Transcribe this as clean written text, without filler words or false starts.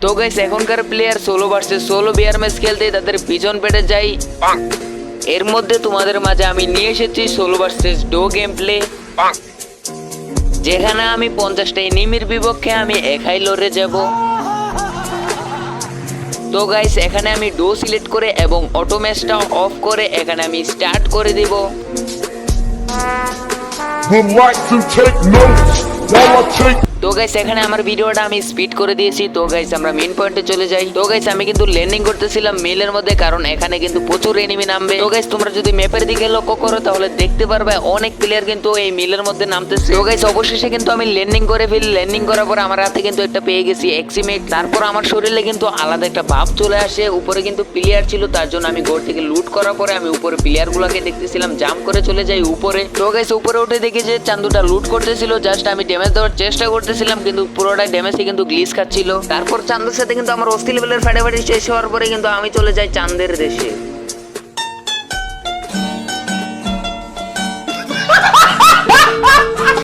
তো গাইস এখনকার player solo versus solo বিয়ার match খেলতে তাদের পিছন পেটে যাই। এর মধ্যে তোমাদের মাঝে আমি নিয়ে এসেছি solo versus duo game play, যেখানে আমি 50টা এনিমির বিপক্ষে আমি একাই লড়ে যাব। তো গাইস এখানে আমি ডো সিলেক্ট করে এবং অটো ম্যাচটা অফ করে এখানে আমি স্টার্ট করে দিব। Relax and take notes while I take. তো গাইস এখানে আমার ভিডিওটা আমি স্পিড করে দিয়েছি। তো গাইস আমরা মেইন পয়েন্টে চলে যাই। তো গাইস আমি কিন্তু ল্যান্ডিং করতেছিলাম মিলের মধ্যে, কারণ এখানে কিন্তু প্রচুর এনিমি নামবে। তো গাইস তোমরা যদি ম্যাপের দিকে লক্ষ্য করো তাহলে দেখতে পারবে অনেক প্লেয়ার কিন্তু এই মিলের মধ্যে নামতেছে। তো গাইস অবশেষে কিন্তু আমি ল্যান্ডিং করে ফেলি। ল্যান্ডিং করার পর আমার হাতে কিন্তু একটা পেয়ে গেছি এক্সিমেট। তারপর আমার শরীরে কিন্তু আলাদা একটা ভাব চলে আসে। উপরে কিন্তু প্লেয়ার ছিল, তার জন্য আমি ঘর থেকে লুট করার পরে আমি উপরে প্লেয়ার গুলাকে দেখতেছিলাম, জাম্প করে চলে যাই উপরে। তো গাইস উপরে উঠে দেখি যে চান্দুটা লুট করতেছিল। জাস্ট আমি ড্যামেজ দেওয়ার চেষ্টা করতেছিলাম, কিন্তু পুরোটা ড্যামেজে কিন্তু গ্লিচ খাচ্ছিল। তারপর চান্দুর সাথে কিন্তু আমার অস্থির লেভেলের ফাটাফাটি শেষ হওয়ার পরে কিন্তু আমি চলে যাই চাঁদের দেশে।